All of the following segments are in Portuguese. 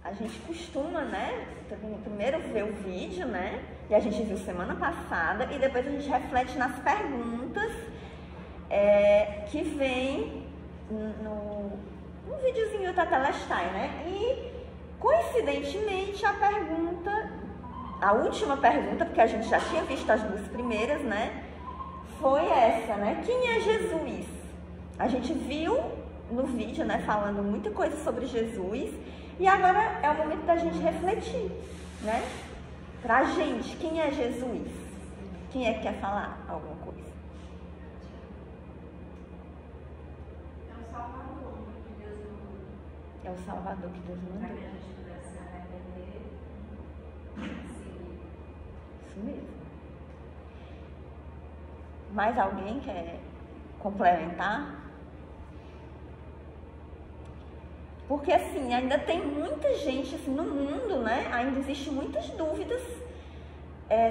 a gente costuma, né, primeiro ver o vídeo, né, e a gente viu semana passada, e depois a gente reflete nas perguntas que vem no videozinho da Tetelestai, né, e coincidentemente a última pergunta, porque a gente já tinha visto as duas primeiras, né, foi essa, né, quem é Jesus? A gente viu no vídeo, né, falando muita coisa sobre Jesus, e agora é o momento da gente refletir, né, pra gente, quem é Jesus? Quem é que quer falar alguma coisa? É o Salvador que Deus mandou. Isso mesmo. Mais alguém quer complementar? Porque assim, ainda tem muita gente assim, no mundo, né? Ainda existem muitas dúvidas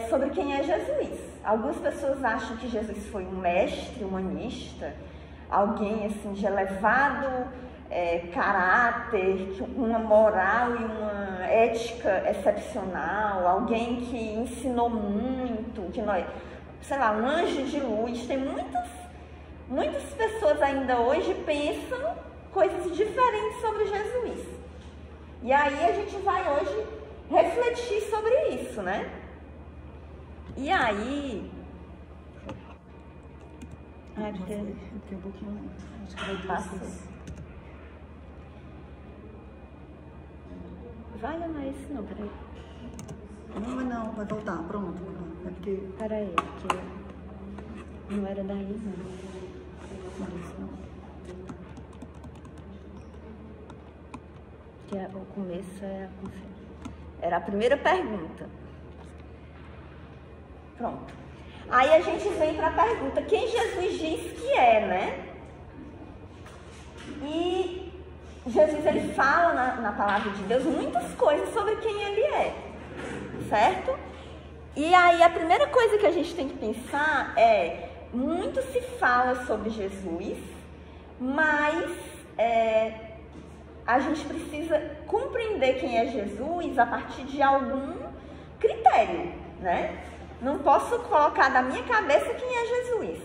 sobre quem é Jesus. Algumas pessoas acham que Jesus foi um mestre humanista, alguém assim de elevado caráter, uma moral e uma ética excepcional, alguém que ensinou muito, que nós, sei lá, um anjo de luz. Tem muitas pessoas ainda hoje pensam coisas diferentes sobre Jesus. E aí a gente vai hoje refletir sobre isso, né? E aí... Fiquei um pouquinho... Acho que vai passar. Vai, Ana, esse não, peraí. Não, vai voltar, pronto. É porque... Peraí, que não era daí, não. Que o começo era a primeira pergunta. Pronto. Aí a gente vem para a pergunta, quem Jesus diz que é, né? E Jesus, ele fala na palavra de Deus muitas coisas sobre quem ele é, certo? E aí a primeira coisa que a gente tem que pensar muito se fala sobre Jesus, mas a gente precisa compreender quem é Jesus a partir de algum critério, né? Não posso colocar da minha cabeça quem é Jesus.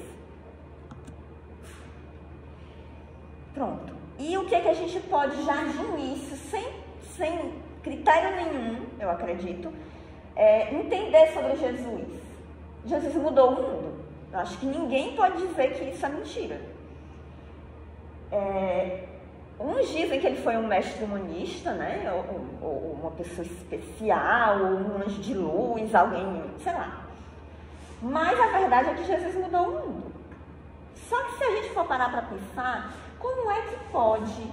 Pronto. E o que a gente pode já de início, sem critério nenhum, eu acredito, entender sobre Jesus? Jesus mudou o mundo. Eu acho que ninguém pode dizer que isso é mentira. Uns dizem que ele foi um mestre humanista, né? Ou uma pessoa especial, ou um anjo de luz, alguém, sei lá. Mas a verdade é que Jesus mudou o mundo. Só que se a gente for parar para pensar, como é que pode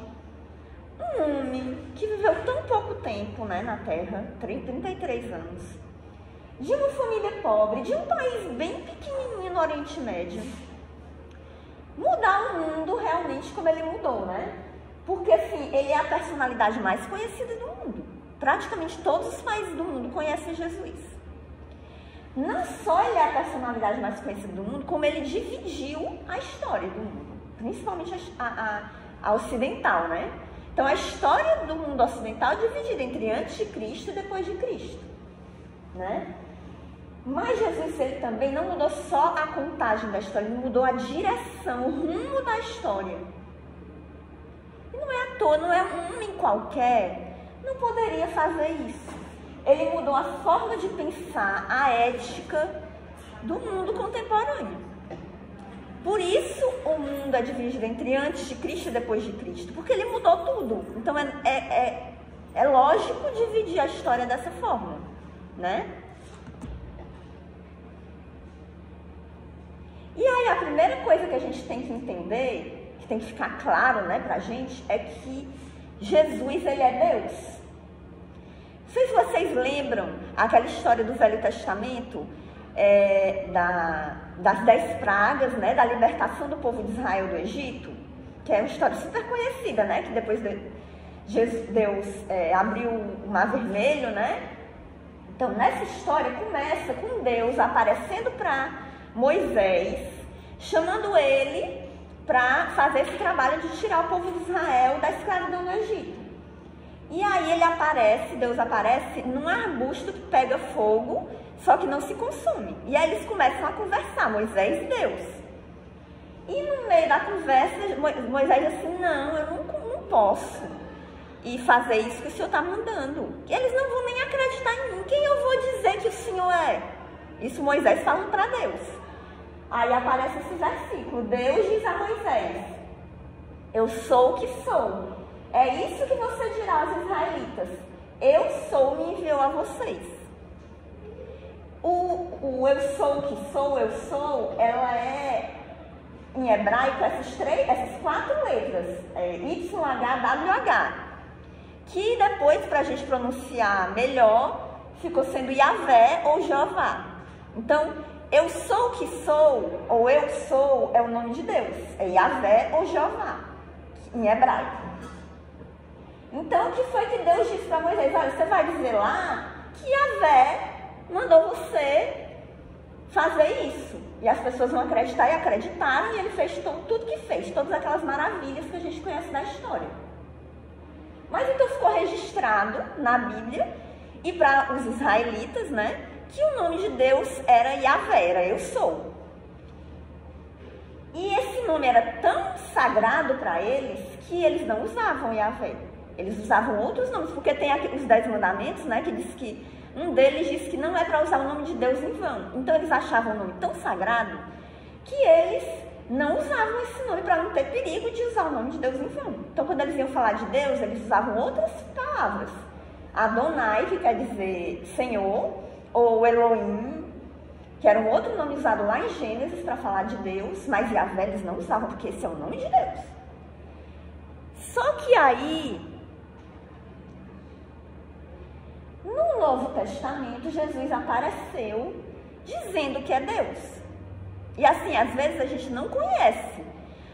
um homem que viveu tão pouco tempo, né, na Terra, 33 anos, de uma família pobre, de um país bem pequenininho no Oriente Médio, mudar o mundo realmente como ele mudou, né? Porque, assim, ele é a personalidade mais conhecida do mundo. Praticamente todos os países do mundo conhecem Jesus. Não só ele é a personalidade mais conhecida do mundo, como ele dividiu a história do mundo, principalmente a ocidental, né? Então, a história do mundo ocidental é dividida entre antes de Cristo e depois de Cristo, né? Mas Jesus, ele também não mudou só a contagem da história, ele mudou a direção, o rumo da história. E não é à toa, não é um homem qualquer, não poderia fazer isso. Ele mudou a forma de pensar, a ética do mundo contemporâneo. Por isso o mundo é dividido entre antes de Cristo e depois de Cristo, porque ele mudou tudo. Então é lógico dividir a história dessa forma, né? E aí a primeira coisa que a gente tem que entender, que tem que ficar claro, né, pra gente, é que Jesus, ele é Deus. Não sei se vocês lembram aquela história do Velho Testamento, das 10 pragas, né, da libertação do povo de Israel do Egito, que é uma história super conhecida, né, que depois Deus abriu o Mar Vermelho, né? Então, nessa história começa com Deus aparecendo para Moisés, chamando ele para fazer esse trabalho de tirar o povo de Israel da escravidão no Egito. E aí Deus aparece num arbusto que pega fogo, só que não se consome. E aí eles começam a conversar, Moisés e Deus. E no meio da conversa, Moisés diz assim, não, eu não posso ir fazer isso que o Senhor está mandando. E eles não vão nem acreditar em mim. Quem eu vou dizer que o Senhor é? Isso Moisés fala para Deus. Aí aparece esse versículo, Deus diz a Moisés, eu sou o que sou. É isso que você dirá aos israelitas. Eu sou me enviou a vocês. O eu sou o que sou, ela é, em hebraico, essas 4 letras, YHWH, que depois, para a gente pronunciar melhor, ficou sendo Yahvé ou Jeová. Então, eu sou o que sou, ou eu sou, é o nome de Deus. É Yahvé ou Jeová, em hebraico. Então, o que foi que Deus disse para Moisés? Olha, você vai dizer lá que Yahvé mandou você fazer isso. E as pessoas vão acreditar, e acreditaram, e ele fez tudo que fez, todas aquelas maravilhas que a gente conhece da história. Mas então ficou registrado na Bíblia, e para os israelitas, né, que o nome de Deus era Yahvé, era eu sou. E esse nome era tão sagrado para eles, que eles não usavam Yahvé. Eles usavam outros nomes, porque tem aqui os 10 mandamentos, né, que diz que um deles diz que não é para usar o nome de Deus em vão. Então eles achavam o nome tão sagrado que eles não usavam esse nome para não ter perigo de usar o nome de Deus em vão. Então quando eles iam falar de Deus, eles usavam outras palavras. Adonai, que quer dizer Senhor, ou Elohim, que era um outro nome usado lá em Gênesis para falar de Deus, mas Yahvé eles não usavam, porque esse é o nome de Deus. Só que aí, no Novo Testamento, Jesus apareceu dizendo que é Deus. E assim, às vezes a gente não conhece,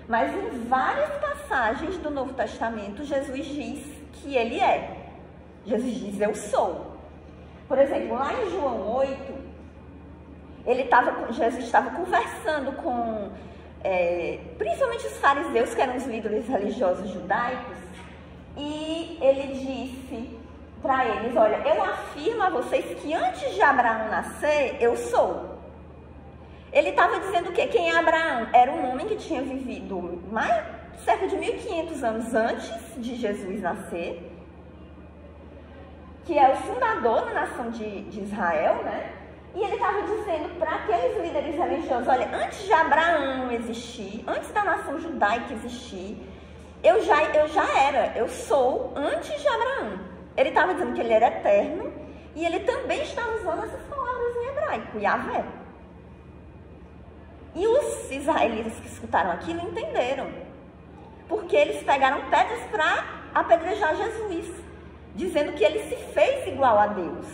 mas em várias passagens do Novo Testamento, Jesus diz que ele é. Jesus diz, eu sou. Por exemplo, lá em João 8, Jesus estava conversando com, principalmente os fariseus, que eram os líderes religiosos judaicos, e ele disse para eles, olha, eu afirmo a vocês que antes de Abraão nascer, eu sou. Ele estava dizendo o quê? Quem é Abraão? Era um homem que tinha vivido cerca de 1500 anos antes de Jesus nascer, que é o fundador da nação de Israel, né? E ele estava dizendo para aqueles líderes religiosos, olha, antes de Abraão existir, antes da nação judaica existir, eu já era, eu sou antes de Abraão. Ele estava dizendo que ele era eterno e ele também estava usando essas palavras em hebraico, Yahvé. E os israelitas que escutaram aquilo entenderam, porque eles pegaram pedras para apedrejar Jesus, dizendo que ele se fez igual a Deus,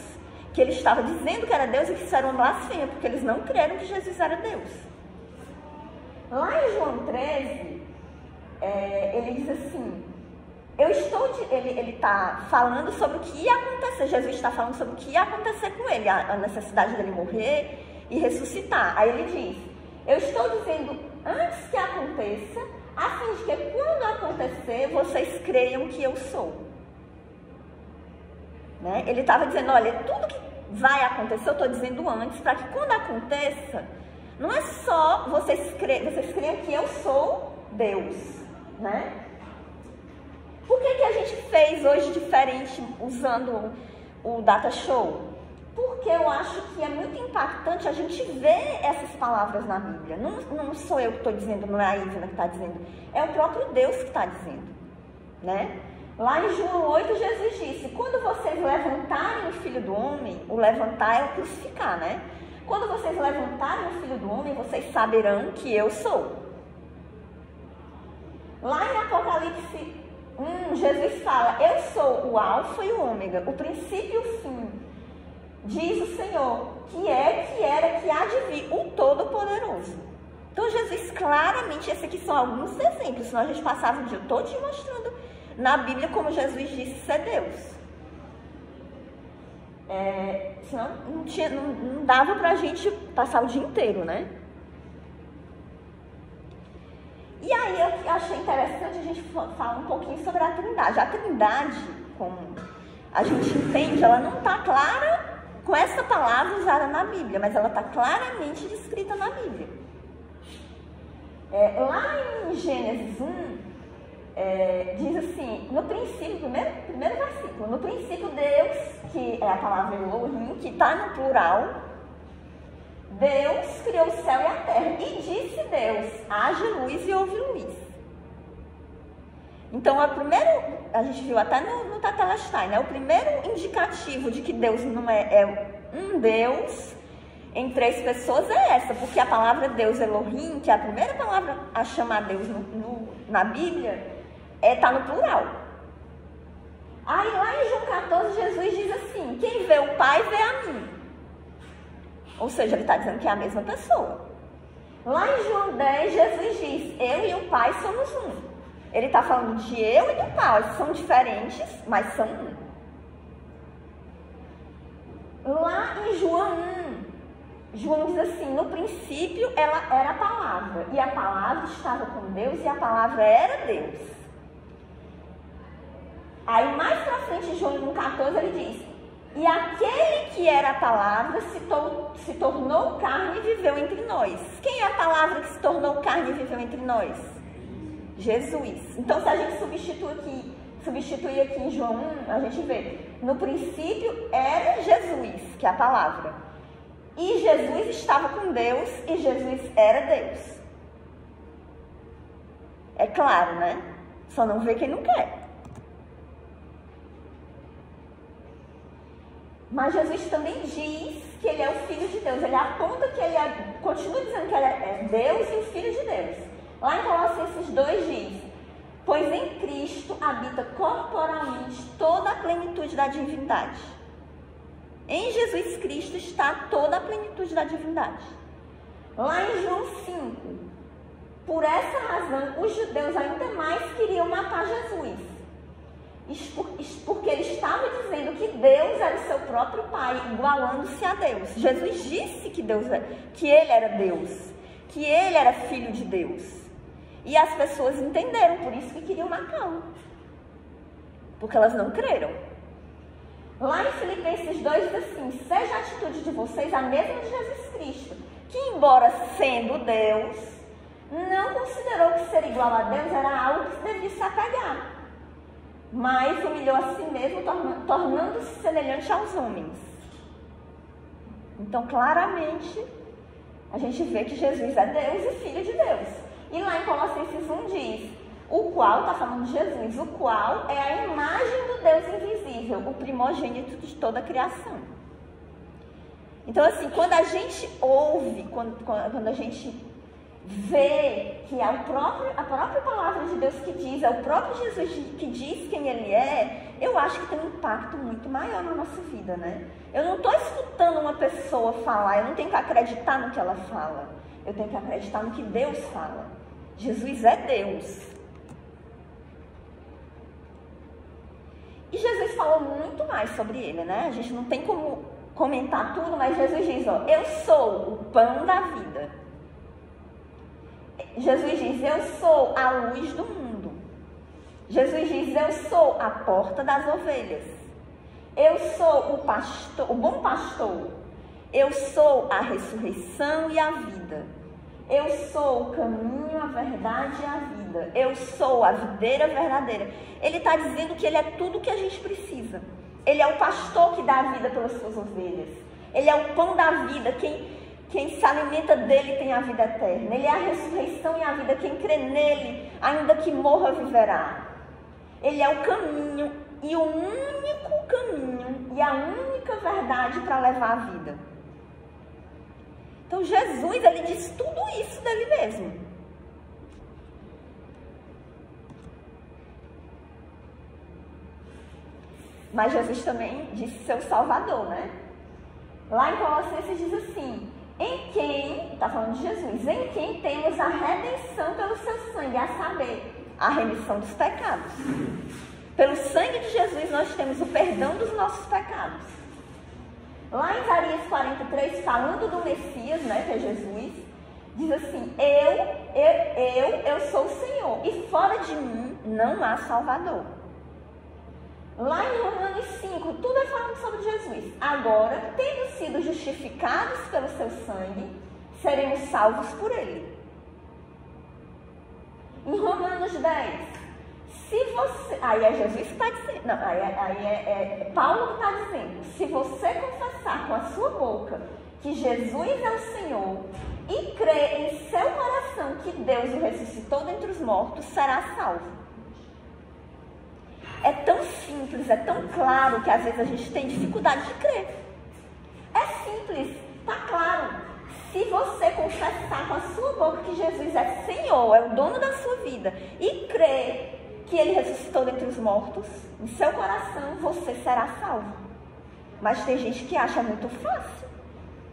que ele estava dizendo que era Deus e que isso era uma blasfêmia, porque eles não creram que Jesus era Deus. Lá em João 13, ele diz assim, ele está falando sobre o que ia acontecer, Jesus está falando sobre o que ia acontecer com ele, a necessidade dele morrer e ressuscitar. Aí ele diz, eu estou dizendo antes que aconteça, a fim de que quando acontecer, vocês creiam que eu sou. Né? Ele estava dizendo, olha, tudo que vai acontecer, eu estou dizendo antes, para que quando aconteça, não é só vocês creiam que eu sou Deus, né? Por que a gente fez hoje diferente usando o Data Show? Porque eu acho que é muito impactante a gente ver essas palavras na Bíblia. Não sou eu que estou dizendo, não é a Ivna que está dizendo, é o próprio Deus que está dizendo, né? Lá em João 8, Jesus disse, quando vocês levantarem o Filho do Homem, o levantar é o crucificar, né? Quando vocês levantarem o Filho do Homem, vocês saberão que eu sou. Lá em Apocalipse 1, Jesus fala, eu sou o alfa e o ômega, o princípio e o fim. Diz o Senhor, que era, que há de vir, o Todo-Poderoso. Então Jesus claramente, esses aqui são alguns exemplos, senão a gente passava o dia todo te mostrando na Bíblia como Jesus disse ser Deus. Senão não dava pra gente passar o dia inteiro, né? E aí eu achei interessante a gente falar um pouquinho sobre a Trindade. A Trindade, como a gente entende, ela não está clara com essa palavra usada na Bíblia, mas ela está claramente descrita na Bíblia. Lá em Gênesis 1, diz assim, no princípio, primeiro versículo, no princípio Deus, que é a palavra Elohim, que está no plural, Deus criou o céu e a terra, e disse Deus, haja luz e houve luz. Então, a gente viu até no Tetelestai, né? O primeiro indicativo de que Deus não é um Deus em três pessoas é essa, porque a palavra Deus, Elohim, que é a primeira palavra a chamar Deus na Bíblia, está no plural. Aí lá em João 14, Jesus diz assim, quem vê o Pai vê a mim. Ou seja, ele está dizendo que é a mesma pessoa. Lá em João 10, Jesus diz, eu e o Pai somos um. Ele está falando de eu e do Pai, são diferentes, mas são um. Lá em João 1, João diz assim, no princípio ela era a palavra, e a palavra estava com Deus, e a palavra era Deus. Aí mais pra frente, em João 1,14, ele diz, e aquele que era a palavra se tornou carne e viveu entre nós. Quem é a palavra que se tornou carne e viveu entre nós? Jesus. Então, se a gente substituir aqui em João 1, a gente vê, no princípio era Jesus, que é a palavra. E Jesus estava com Deus e Jesus era Deus. É claro, né? Só não vê quem não quer. Mas Jesus também diz que ele é o Filho de Deus. Ele aponta que ele continua dizendo que ele é Deus e o Filho de Deus. Lá em Colossenses 2 diz, pois em Cristo habita corporalmente toda a plenitude da divindade. Em Jesus Cristo está toda a plenitude da divindade. Lá em João 5, por essa razão, os judeus ainda mais queriam matar Jesus. Porque ele estava dizendo que Deus era o seu próprio Pai, igualando-se a Deus. Jesus disse que ele era Deus, que ele era Filho de Deus. E as pessoas entenderam, por isso que queriam matá-lo. Porque elas não creram. Lá em Filipenses 2 diz assim, seja a atitude de vocês a mesma de Jesus Cristo, que embora sendo Deus, não considerou que ser igual a Deus era algo que se devia se apegar, mas humilhou a si mesmo, tornando-se semelhante aos homens. Então, claramente, a gente vê que Jesus é Deus e Filho de Deus. E lá em Colossenses 1 diz, o qual, está falando de Jesus, o qual é a imagem do Deus invisível, o primogênito de toda a criação. Então, assim, quando a gente ouve, quando a gente vê que é a própria palavra de Deus que diz, é o próprio Jesus que diz quem ele é, eu acho que tem um impacto muito maior na nossa vida, né? Eu não estou escutando uma pessoa falar, eu não tenho que acreditar no que ela fala, eu tenho que acreditar no que Deus fala. Jesus é Deus. E Jesus falou muito mais sobre ele, né? A gente não tem como comentar tudo, mas Jesus diz, ó, eu sou o pão da vida. Jesus diz, eu sou a luz do mundo. Jesus diz, eu sou a porta das ovelhas. Eu sou o bom pastor. Eu sou a ressurreição e a vida. Eu sou o caminho, a verdade e a vida. Eu sou a videira verdadeira. Ele está dizendo que ele é tudo o que a gente precisa. Ele é o pastor que dá a vida pelas suas ovelhas. Ele é o pão da vida. Quem se alimenta dele tem a vida eterna. Ele é a ressurreição e a vida. Quem crê nele, ainda que morra, viverá. Ele é o caminho e o único caminho e a única verdade para levar a vida. Então, Jesus, ele diz tudo isso dele mesmo. Mas Jesus também disse ser o Salvador, né? Lá em Colossenses diz assim, em quem, está falando de Jesus, em quem temos a redenção pelo seu sangue, a saber, a remissão dos pecados. Pelo sangue de Jesus nós temos o perdão dos nossos pecados. Lá em Isaías 43, falando do Messias, né, que é Jesus, diz assim, eu sou o Senhor, e fora de mim não há Salvador. Lá em Romanos 5, tudo é falando sobre Jesus. Agora, tendo sido justificados pelo seu sangue, seremos salvos por ele. Em Romanos 10, se você... Aí é Jesus que está dizendo... Não, aí é Paulo que está dizendo. Se você confessar com a sua boca que Jesus é o Senhor e crer em seu coração que Deus o ressuscitou dentre os mortos, será salvo. É tão simples, é tão claro que às vezes a gente tem dificuldade de crer. É simples, está claro. Se você confessar com a sua boca que Jesus é Senhor, é o dono da sua vida, e crer que Ele ressuscitou dentre os mortos, em seu coração você será salvo. Mas tem gente que acha muito fácil.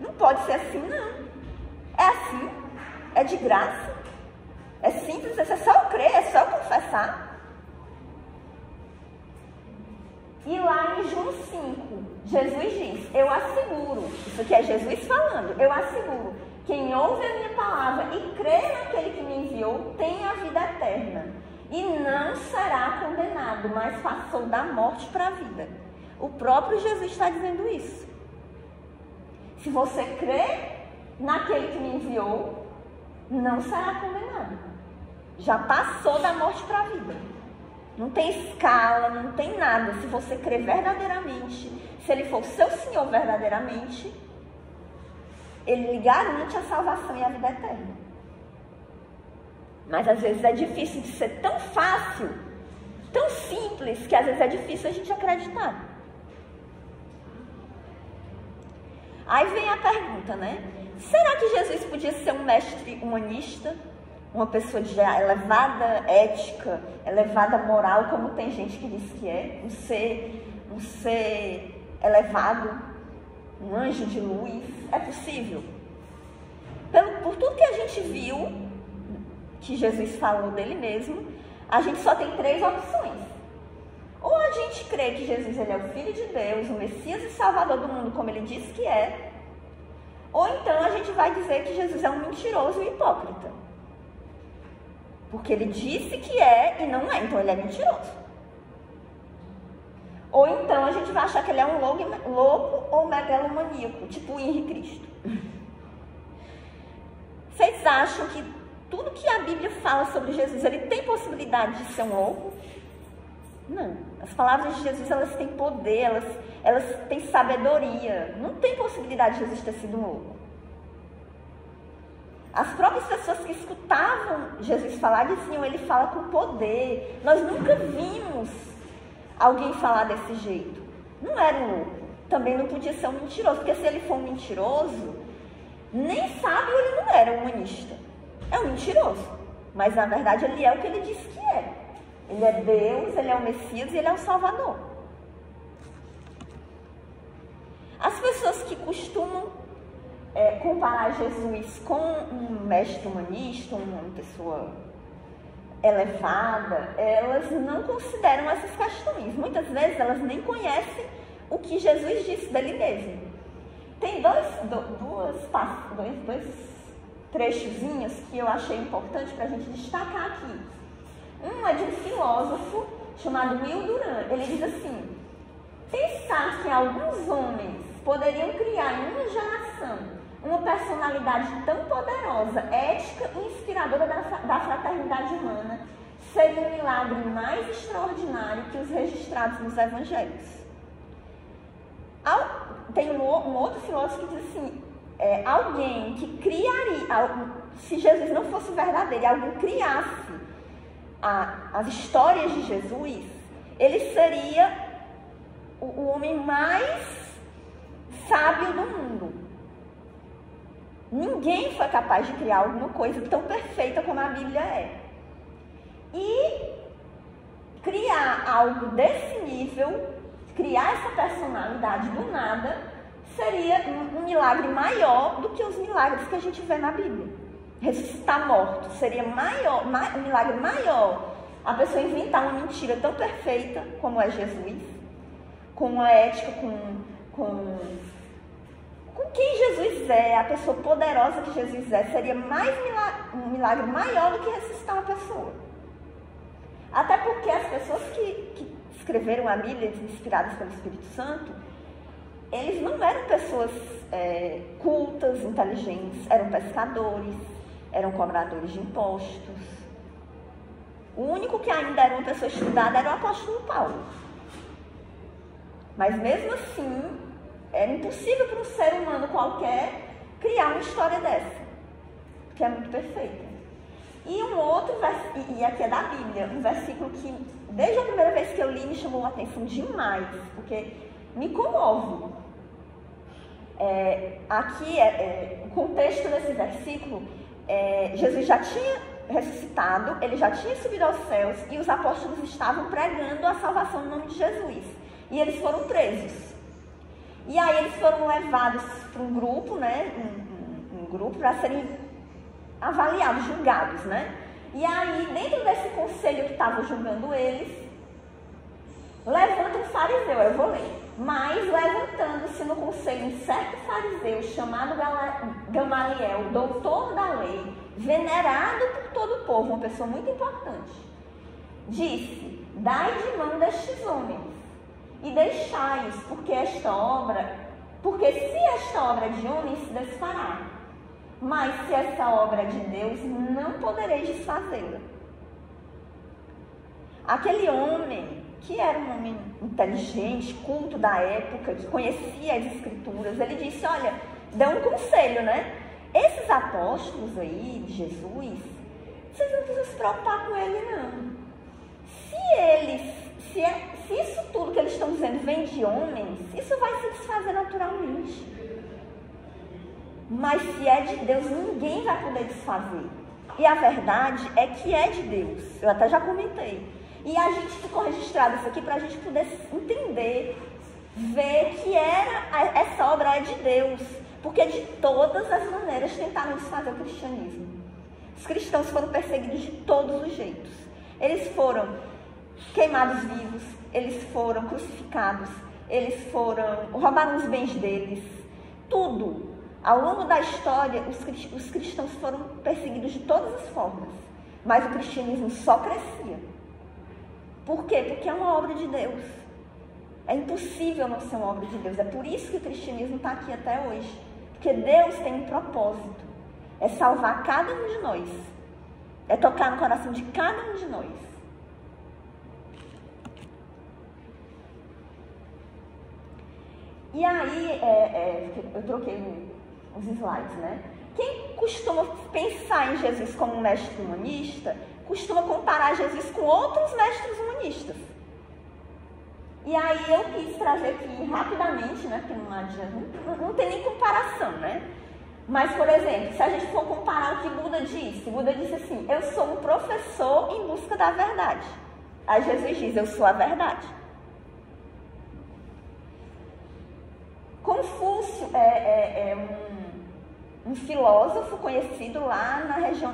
Não pode ser assim, não. É assim, é de graça, é simples, é só crer, é só confessar. E lá em João 5, Jesus diz, eu asseguro, isso aqui é Jesus falando, eu asseguro, quem ouve a minha palavra e crê naquele que me enviou, tem a vida eterna. E não será condenado, mas passou da morte para a vida. O próprio Jesus está dizendo isso. Se você crê naquele que me enviou, não será condenado. Já passou da morte para a vida. Não tem escala, não tem nada. Se você crer verdadeiramente, se Ele for seu Senhor verdadeiramente, Ele lhe garante a salvação e a vida eterna. Mas às vezes é difícil de ser tão fácil, tão simples, que às vezes é difícil a gente acreditar. Aí vem a pergunta, né? Será que Jesus podia ser um mestre humanista? Uma pessoa de elevada ética, elevada moral, como tem gente que diz que é, um ser elevado, um anjo de luz? É possível? Por tudo que a gente viu, que Jesus falou dele mesmo, a gente só tem 3 opções. Ou a gente crê que Jesus ele é o Filho de Deus, o Messias e Salvador do mundo, como ele disse que é, ou então a gente vai dizer que Jesus é um mentiroso e hipócrita. Porque ele disse que é e não é, então ele é mentiroso. Ou então a gente vai achar que ele é um louco ou megalomaníaco, tipo o Henri Cristo. Vocês acham que tudo que a Bíblia fala sobre Jesus, ele tem possibilidade de ser um louco? Não. As palavras de Jesus, elas têm poder, elas têm sabedoria. Não tem possibilidade de Jesus ter sido um louco. As próprias pessoas que escutavam Jesus falar diziam, ele fala com poder. Nós nunca vimos alguém falar desse jeito. Não era um louco. Também não podia ser um mentiroso, porque se ele for um mentiroso, nem sábio ele não era um humanista. É um mentiroso. Mas na verdade ele é o que ele disse que é. Ele é Deus, ele é o Messias e ele é o Salvador. As pessoas que costumam comparar Jesus com um mestre humanista, uma pessoa elevada, elas não consideram essas questões. Muitas vezes elas nem conhecem o que Jesus disse dele mesmo. Tem dois trechozinhos que eu achei importante para a gente destacar aqui. Um é de um filósofo chamado Will Durant. Ele diz assim, pensar que alguns homens poderiam criar em uma geração uma personalidade tão poderosa, ética e inspiradora da fraternidade humana seria um milagre mais extraordinário que os registrados nos evangelhos. Tem um outro filósofo que diz assim, alguém que criaria, se Jesus não fosse verdadeiro e alguém criasse as histórias de Jesus, ele seria o homem mais sábio do mundo. Ninguém foi capaz de criar alguma coisa tão perfeita como a Bíblia é. E criar algo desse nível, criar essa personalidade do nada, seria um milagre maior do que os milagres que a gente vê na Bíblia. Ressuscitar morto seria um milagre maior. A pessoa inventar uma mentira tão perfeita como é Jesus, com uma ética, com quem Jesus é, a pessoa poderosa que Jesus é, seria um milagre maior do que ressuscitar uma pessoa. Até porque as pessoas que escreveram a Bíblia, inspiradas pelo Espírito Santo, eles não eram pessoas cultas, inteligentes, eram pescadores, eram cobradores de impostos. O único que ainda era uma pessoa estudada era o apóstolo Paulo. Mas mesmo assim, era impossível para um ser humano qualquer criar uma história dessa, que é muito perfeita. E um outro, e aqui é da Bíblia, um versículo que, desde a primeira vez que eu li, me chamou a atenção demais, porque me comove. Aqui, o contexto desse versículo, Jesus já tinha ressuscitado, ele já tinha subido aos céus, e os apóstolos estavam pregando a salvação no nome de Jesus. E eles foram presos. E aí eles foram levados para um grupo, né? Um grupo para serem avaliados, julgados, né? E aí, dentro desse conselho que estava julgando eles, levanta um fariseu, eu vou ler. Mas, levantando-se no conselho um certo fariseu, chamado Gamaliel, doutor da lei, venerado por todo o povo, uma pessoa muito importante, disse: dai de mão destes homens e deixai-os, porque se esta obra é de homens, se desfará. Mas se essa obra é de Deus, não podereis desfazê-la. Aquele homem, que era um homem inteligente, culto da época, que conhecia as escrituras, ele disse: olha, deu um conselho, né? Esses apóstolos aí, de Jesus, vocês não precisam se preocupar com ele, não. Se isso tudo que eles estão dizendo vem de homens, isso vai se desfazer naturalmente. Mas se é de Deus, ninguém vai poder desfazer. E a verdade é que é de Deus. Eu até já comentei. E a gente ficou registrado isso aqui para a gente poder entender, ver que essa obra é de Deus. Porque de todas as maneiras tentaram desfazer o cristianismo. Os cristãos foram perseguidos de todos os jeitos. Eles foram queimados vivos, eles foram crucificados, roubaram os bens deles, tudo. Ao longo da história, os cristãos foram perseguidos de todas as formas, mas o cristianismo só crescia. Por quê? Porque é uma obra de Deus. É impossível não ser uma obra de Deus. É por isso que o cristianismo está aqui até hoje. Porque Deus tem um propósito. É salvar cada um de nós. É tocar no coração de cada um de nós. E aí, eu troquei os slides, né? Quem costuma pensar em Jesus como um mestre humanista, costuma comparar Jesus com outros mestres humanistas. E aí eu quis trazer aqui rapidamente, né? Porque não tem nem comparação, né? Mas, por exemplo, se a gente for comparar o que Buda disse assim: eu sou um professor em busca da verdade. Aí Jesus diz: eu sou a verdade. Confúcio é um filósofo conhecido lá na região,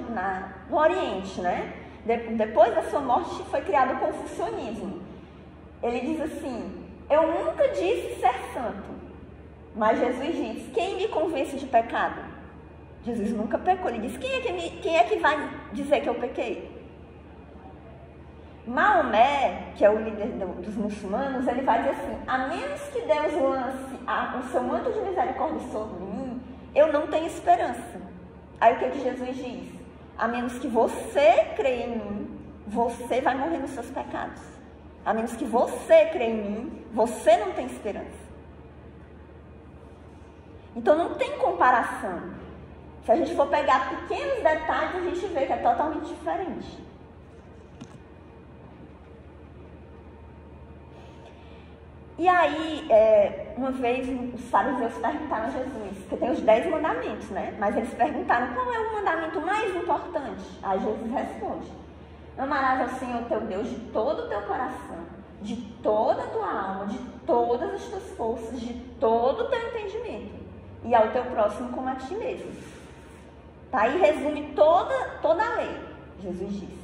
no Oriente, né? Depois da sua morte foi criado o confucionismo. Ele diz assim: eu nunca disse ser santo, mas Jesus diz: quem me convence de pecado? Jesus nunca pecou. Ele diz: quem é que vai dizer que eu pequei? Maomé, que é o líder dos muçulmanos, ele vai dizer assim: a menos que Deus lance o seu manto de misericórdia sobre mim, eu não tenho esperança. Aí o que Jesus diz? A menos que você creia em mim, você vai morrer nos seus pecados. A menos que você creia em mim, você não tem esperança. Então não tem comparação. Se a gente for pegar pequenos detalhes, a gente vê que é totalmente diferente. E aí, uma vez, os fariseus perguntaram a Jesus, porque tem os 10 mandamentos, né? Mas eles perguntaram: qual é o mandamento mais importante? Aí Jesus responde: amarás ao Senhor teu Deus de todo o teu coração, de toda a tua alma, de todas as tuas forças, de todo o teu entendimento, e ao teu próximo como a ti mesmo. Tá? Aí resume toda a lei, Jesus diz.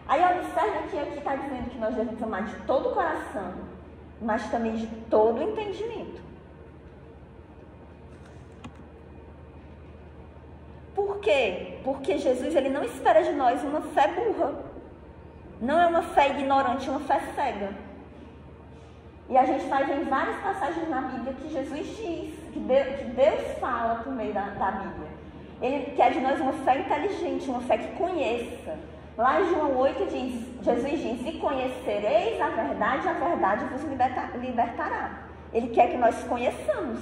Aí observa que aqui está dizendo que nós devemos amar de todo o coração, mas também de todo o entendimento. Por quê? Porque Jesus, ele não espera de nós uma fé burra. Não é uma fé ignorante, é uma fé cega. E a gente vai ver em várias passagens na Bíblia que Jesus diz, que Deus fala por meio da Bíblia. Ele quer de nós uma fé inteligente, uma fé que conheça. Lá em João 8 Jesus diz, e conhecereis a verdade vos libertará. Ele quer que nós conheçamos.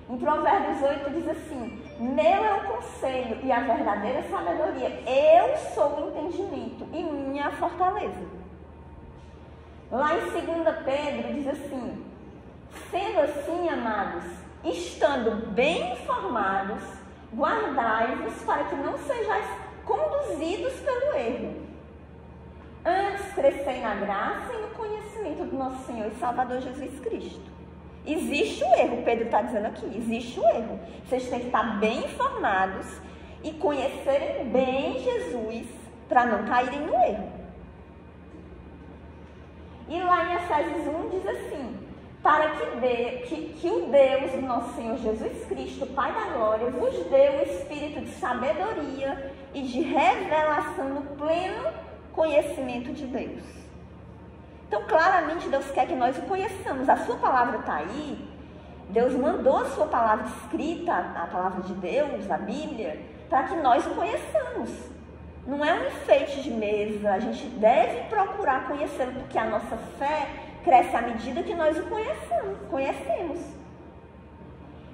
Em Provérbios 8 diz assim, meu é o conselho e a verdadeira sabedoria, eu sou o entendimento e minha a fortaleza. Lá em 2 Pedro diz assim, sendo assim, amados, estando bem informados, guardai-vos para que não sejais conduzidos pelo erro. Antes crescei na graça e no conhecimento do nosso Senhor e Salvador Jesus Cristo. Existe o erro, Pedro está dizendo aqui, existe o erro. Vocês têm que estar bem informados e conhecerem bem Jesus para não caírem no erro. E lá em Efésios 1 diz assim, para que o Deus, o nosso Senhor Jesus Cristo, Pai da Glória, vos dê o espírito de sabedoria e de revelação no pleno conhecimento de Deus. Então, claramente, Deus quer que nós o conheçamos. A sua palavra está aí. Deus mandou a sua palavra escrita, a palavra de Deus, a Bíblia, para que nós o conheçamos. Não é um enfeite de mesa. A gente deve procurar conhecê-lo, porque a nossa fé cresce à medida que nós o conhecemos.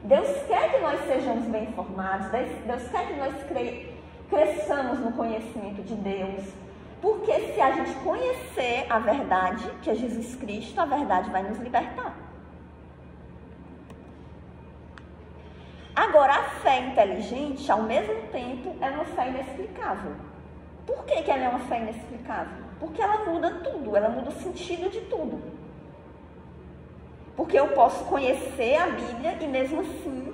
Deus quer que nós sejamos bem informados. Deus quer que nós cresçamos no conhecimento de Deus. Porque se a gente conhecer a verdade, que é Jesus Cristo, a verdade vai nos libertar. Agora, a fé inteligente, ao mesmo tempo, é uma fé inexplicável. Por que ela é uma fé inexplicável? Porque ela muda tudo, ela muda o sentido de tudo. Porque eu posso conhecer a Bíblia e mesmo assim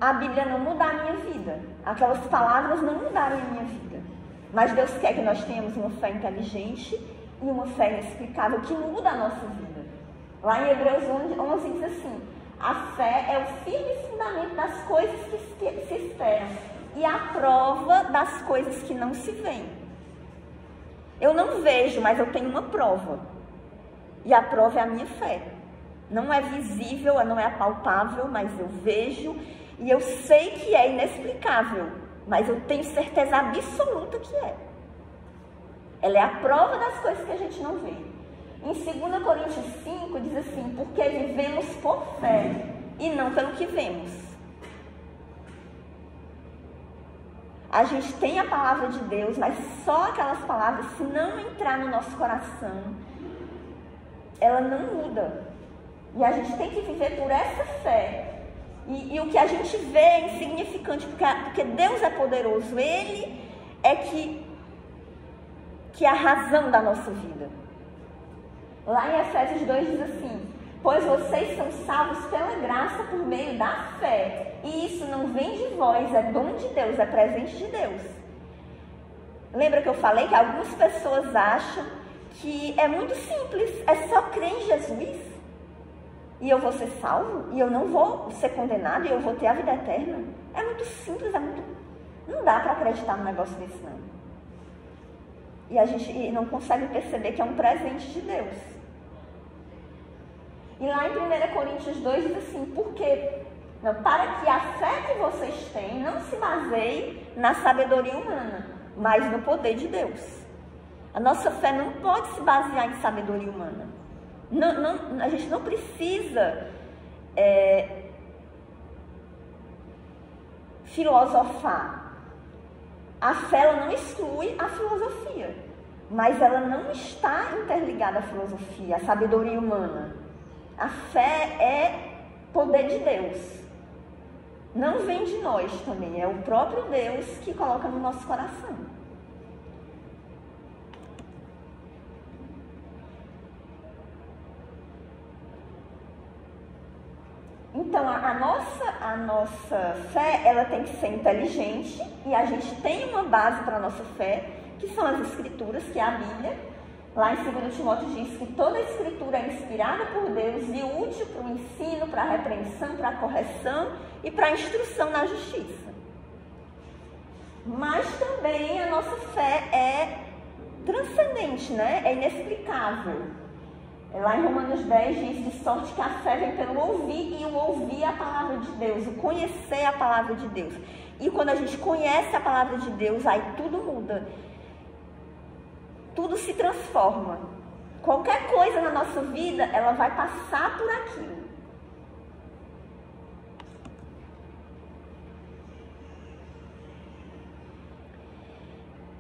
a Bíblia não mudar a minha vida. Aquelas palavras não mudaram a minha vida. Mas Deus quer que nós tenhamos uma fé inteligente e uma fé inexplicável que muda a nossa vida. Lá em Hebreus 11 diz assim, a fé é o firme fundamento das coisas que se esperam e a prova das coisas que não se veem. Eu não vejo, mas eu tenho uma prova. E a prova é a minha fé. Não é visível, não é apalpável, mas eu vejo e eu sei que é inexplicável, mas eu tenho certeza absoluta que é. Ela é a prova das coisas que a gente não vê. Em 2 Coríntios 5 diz assim, porque vivemos por fé e não pelo que vemos. A gente tem a palavra de Deus, mas só aquelas palavras, se não entrar no nosso coração, ela não muda. E a gente tem que viver por essa fé. E o que a gente vê é insignificante, porque Deus é poderoso. Ele é que é a razão da nossa vida. Lá em Efésios 2 diz assim, pois vocês são salvos pela graça por meio da fé. E isso não vem de vós, é dom de Deus, é presente de Deus. Lembra que eu falei que algumas pessoas acham que é muito simples, é só crer em Jesus e eu vou ser salvo, e eu não vou ser condenado, e eu vou ter a vida eterna. É muito simples, não dá para acreditar num negócio desse, não. E a gente não consegue perceber que é um presente de Deus. E lá em 1 Coríntios 2 diz assim, para que a fé que vocês têm não se baseie na sabedoria humana, mas no poder de Deus. A nossa fé não pode se basear em sabedoria humana. A gente não precisa filosofar. A fé ela não exclui a filosofia, mas ela não está interligada à filosofia, à sabedoria humana. A fé é poder de Deus. Não vem de nós também, é o próprio Deus que coloca no nosso coração. Então, a nossa fé, ela tem que ser inteligente, e a gente tem uma base para a nossa fé, que são as Escrituras, que é a Bíblia. Lá em 2 Timóteo diz que toda a Escritura é inspirada por Deus e útil para o ensino, para a repreensão, para a correção e para a instrução na justiça. Mas também a nossa fé é transcendente, né? É inexplicável. Lá em Romanos 10 diz, de sorte que a fé vem pelo ouvir, e o ouvir a palavra de Deus, o conhecer a palavra de Deus. E quando a gente conhece a palavra de Deus, aí tudo muda. Tudo se transforma. Qualquer coisa na nossa vida, ela vai passar por aquilo.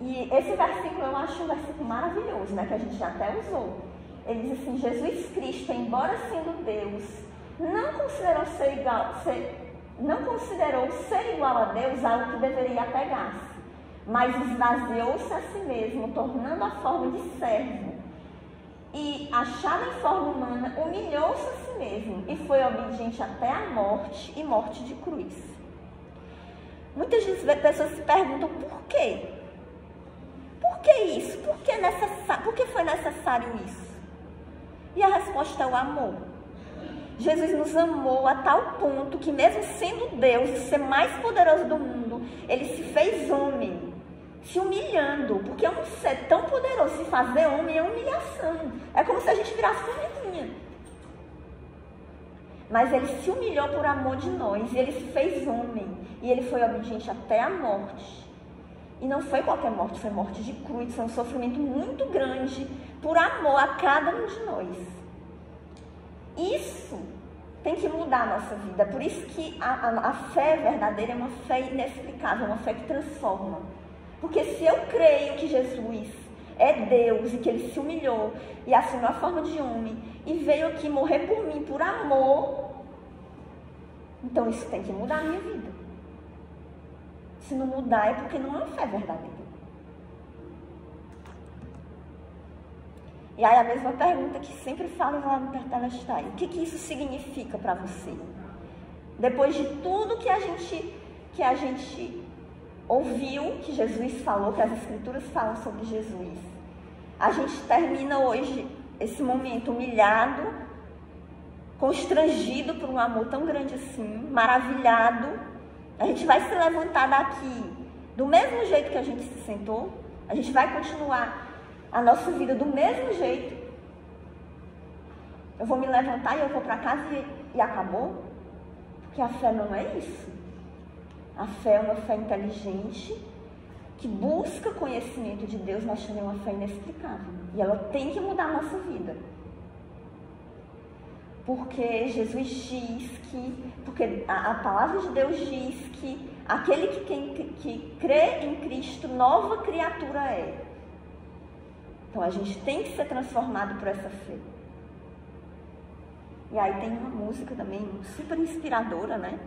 E esse versículo eu acho um versículo maravilhoso, né? Que a gente já até usou. Ele diz assim, Jesus Cristo, embora sendo Deus, não considerou ser igual a Deus algo que deveria apegar-se, mas esvaziou-se a si mesmo, tornando a forma de servo. E, achado em forma humana, humilhou-se a si mesmo e foi obediente até a morte e morte de cruz. Muitas pessoas se perguntam por quê? Por que isso? Por que foi necessário isso? E a resposta é o amor. Jesus nos amou a tal ponto que, mesmo sendo Deus, o ser mais poderoso do mundo, ele se fez homem, se humilhando, porque um ser tão poderoso, se fazer homem é humilhação. É como se a gente virasse formiguinha. Mas ele se humilhou por amor de nós, e ele se fez homem, e ele foi obediente até a morte. E não foi qualquer morte, foi morte de cruz, foi um sofrimento muito grande por amor a cada um de nós. Isso tem que mudar a nossa vida. Por isso que a fé verdadeira é uma fé inexplicável, uma fé que transforma. Porque se eu creio que Jesus é Deus e que ele se humilhou e assumiu a forma de homem e veio aqui morrer por mim, por amor, então isso tem que mudar a minha vida. Se não mudar é porque não é uma fé verdadeira. E aí a mesma pergunta que sempre falo lá no Tetelestai. O que isso significa para você? Depois de tudo que a gente ouviu, que Jesus falou, que as Escrituras falam sobre Jesus, a gente termina hoje esse momento humilhado, constrangido por um amor tão grande assim, maravilhado. A gente vai se levantar daqui do mesmo jeito que a gente se sentou. A gente vai continuar a nossa vida do mesmo jeito. Eu vou me levantar e eu vou para casa e acabou. Porque a fé não é isso. A fé é uma fé inteligente, que busca conhecimento de Deus, mas também é uma fé inexplicável. E ela tem que mudar a nossa vida. Porque Jesus diz que, porque a palavra de Deus diz que aquele que crê em Cristo, nova criatura é. Então a gente tem que ser transformado por essa fé. E aí tem uma música também super inspiradora, né?